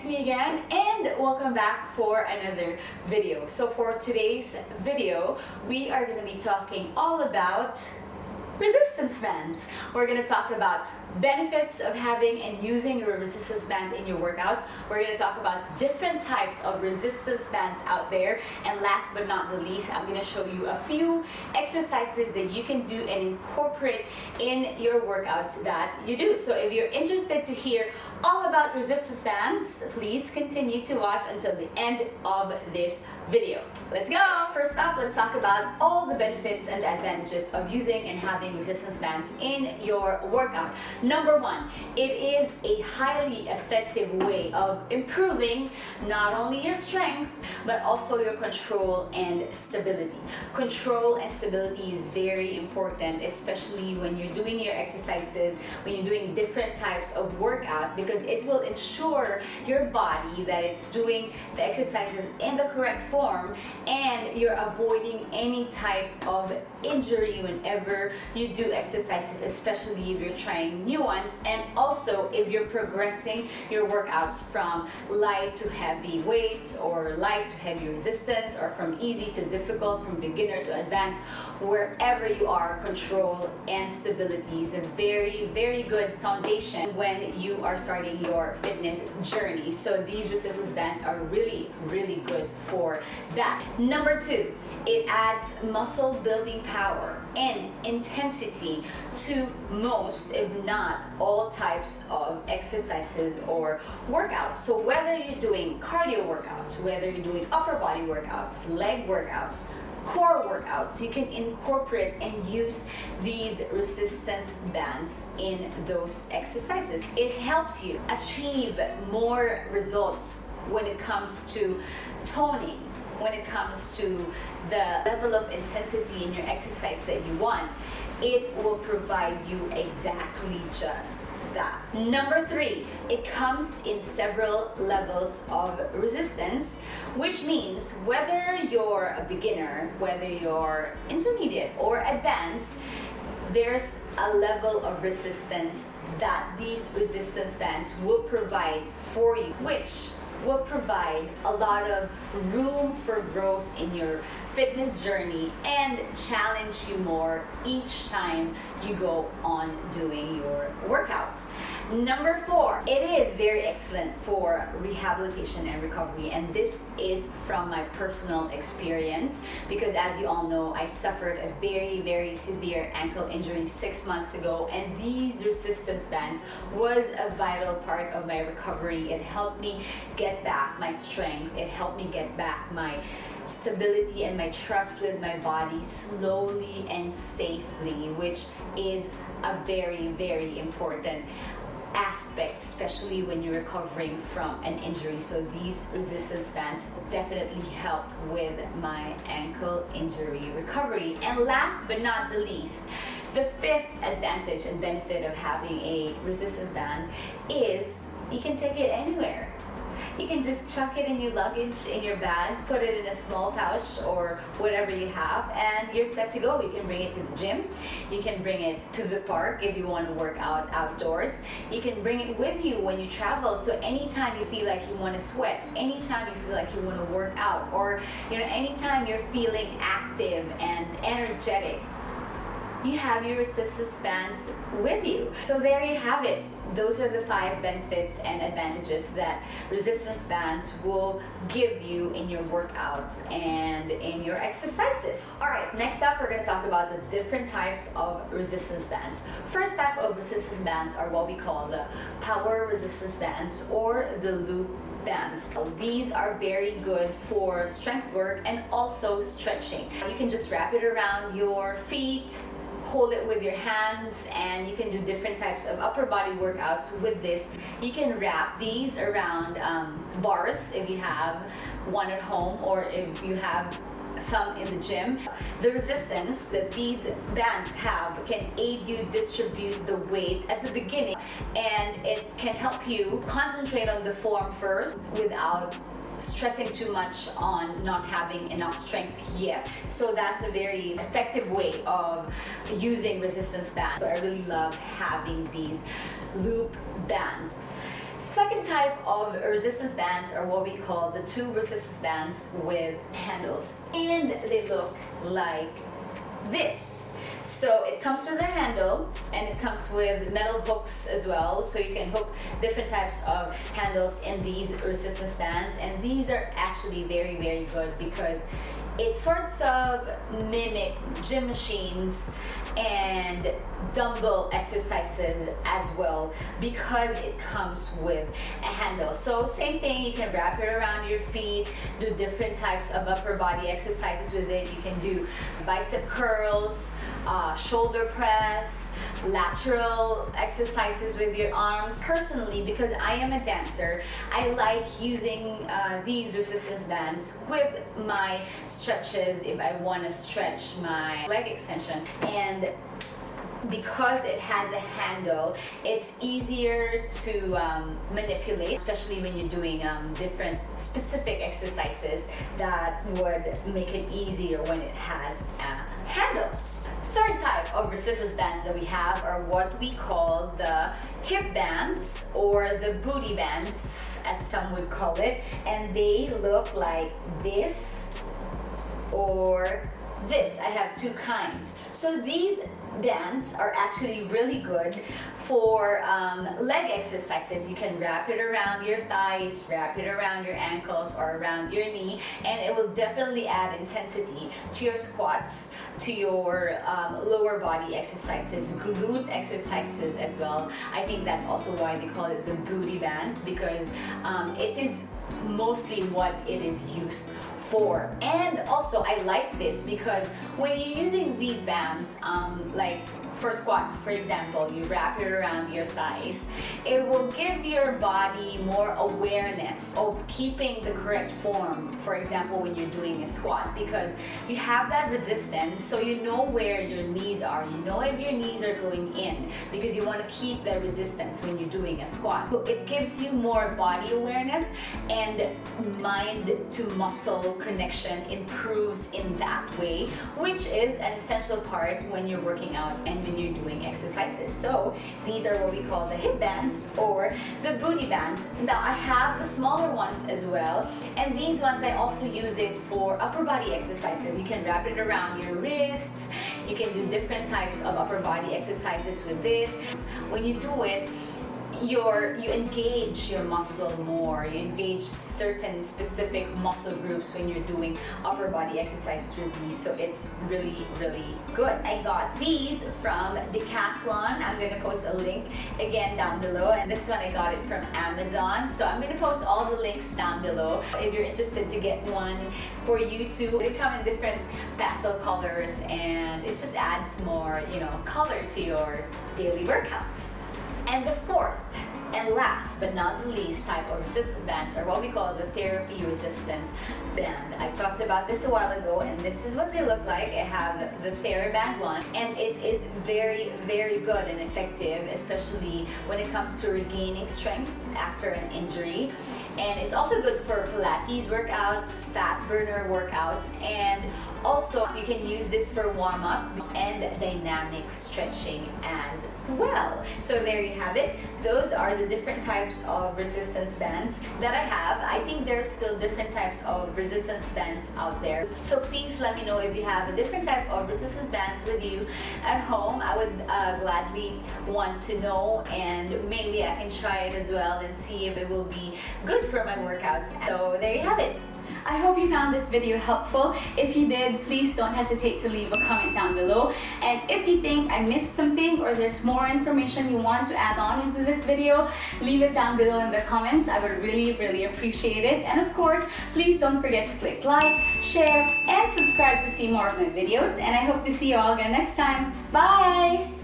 it's me again, and welcome back for another video. So for today's video, we are going to be talking all about resistance bands. We're going to talk about benefits of having and using your resistance bands in your workouts. We're going to talk about different types of resistance bands out there, and last but not the least, I'm going to show you a few exercises that you can do and incorporate in your workouts that you do. So if you're interested to hear all about resistance bands, please continue to watch until the end of this video. Let's go! First up, let's talk about all the benefits and advantages of using and having resistance bands in your workout. Number one, it is a highly effective way of improving not only your strength, but also your control and stability. Control and stability is very important, especially when you're doing your exercises, when you're doing different types of workout, because it will ensure your body that it's doing the exercises in the correct form, and you're avoiding any type of injury whenever you do exercises, especially if you're trying new ones, and also if you're progressing your workouts from light to heavy weights, or light to heavy resistance, or from easy to difficult, from beginner to advanced. Wherever you are, control and stability is a very, very good foundation when you are starting your fitness journey. So these resistance bands are really, really good for that. Number two, it adds muscle building power and intensity to most, if not all, types of exercises or workouts. So whether you're doing cardio workouts, whether you're doing upper body workouts, leg workouts, core workouts, you can incorporate and use these resistance bands in those exercises. It helps you achieve more results when it comes to toning, when it comes to the level of intensity in your exercise that you want. It will provide you exactly just that. Number three, it comes in several levels of resistance, which means whether you're a beginner, whether you're intermediate or advanced, there's a level of resistance that these resistance bands will provide for you, which will provide a lot of room for growth in your fitness journey and challenge you more each time you go on doing your workouts. Number four, it is very excellent for rehabilitation and recovery, and this is from my personal experience, because as you all know, I suffered a very, very severe ankle injury 6 months ago, and these resistance bands was a vital part of my recovery. It helped me get back my strength, it helped me get back my stability and my trust with my body slowly and safely, which is a very, very important aspect, especially when you're recovering from an injury. So these resistance bands definitely help with my ankle injury recovery. And last but not the least, the fifth advantage and benefit of having a resistance band is you can take it anywhere. You can just chuck it in your luggage, in your bag, put it in a small pouch or whatever you have, and you're set to go. You can bring it to the gym. You can bring it to the park if you want to work out outdoors. You can bring it with you when you travel. So anytime you feel like you want to sweat, anytime you feel like you want to work out, or anytime you're feeling active and energetic, you have your resistance bands with you. So there you have it. Those are the 5 benefits and advantages that resistance bands will give you in your workouts and in your exercises. Alright, next up we're going to talk about the different types of resistance bands. First type of resistance bands are what we call the power resistance bands or the loop bands. These are very good for strength work and also stretching. You can just wrap it around your feet, hold it with your hands, and you can do different types of upper body workouts with this. You can wrap these around bars if you have one at home, or if you have some in the gym. The resistance that these bands have can aid you distribute the weight at the beginning, and it can help you concentrate on the form first without stressing too much on not having enough strength yet. So that's a very effective way of using resistance bands. So I really love having these loop bands. Second type of resistance bands are what we call the tube resistance bands with handles, and they look like this. So it comes with a handle and it comes with metal hooks as well, so you can hook different types of handles in these resistance bands, and these are actually very, very good because it sorts of mimic gym machines and dumbbell exercises as well because it comes with a handle. So same thing, you can wrap it around your feet, do different types of upper body exercises with it. You can do bicep curls, shoulder press, lateral exercises with your arms. Personally, because I am a dancer, I like using these resistance bands with my stretches if I want to stretch my leg extensions. And because it has a handle, it's easier to manipulate, especially when you're doing different specific exercises that would make it easier when it has a handle. Third type of resistance bands that we have are what we call the hip bands or the booty bands, as some would call it, and they look like this or this. I have two kinds. So these bands are actually really good for leg exercises. You can wrap it around your thighs, wrap it around your ankles or around your knee, and it will definitely add intensity to your squats, to your lower body exercises, glute exercises as well. I think that's also why they call it the booty bands, because it is mostly what it is used for. And also I like this because when you're using these bands, like for squats, for example, you wrap it around your thighs, it will give your body more awareness of keeping the correct form. For example, when you're doing a squat, because you have that resistance, so you know where your knees are, you know if your knees are going in, because you want to keep the resistance when you're doing a squat. So it gives you more body awareness, and mind to muscle connection improves in that way, which is an essential part when you're working out and when you're doing exercises. So these are what we call the hip bands or the booty bands. Now I have the smaller ones as well, and these ones I also use it for upper body exercises. You can wrap it around your wrists, you can do different types of upper body exercises with this. When you do it, you engage your muscle more, you engage certain specific muscle groups when you're doing upper body exercises with these, so it's really, really good. I got these from Decathlon. I'm going to post a link again down below, and this one I got it from Amazon, so I'm going to post all the links down below if you're interested to get one for you too. They come in different pastel colors, and it just adds more, color to your daily workouts. And the fourth and last but not the least type of resistance bands are what we call the therapy resistance band. I talked about this a while ago, and this is what they look like. I have the TheraBand one, and it is very, very good and effective, especially when it comes to regaining strength after an injury. And it's also good for Pilates workouts, fat burner workouts, and also you can use this for warm-up and dynamic stretching as well. So there you have it. Those are the different types of resistance bands that I have. I think there's still different types of resistance bands out there. So please let me know if you have a different type of resistance bands with you at home. I would gladly want to know, and maybe I can try it as well and see if it will be good for my workouts. So there you have it. I hope you found this video helpful. If you did, please don't hesitate to leave a comment down below. And if you think I missed something or there's more information you want to add on into this video, leave it down below in the comments. I would really, really appreciate it. And of course, please don't forget to click like, share, and subscribe to see more of my videos. And I hope to see you all again next time. Bye!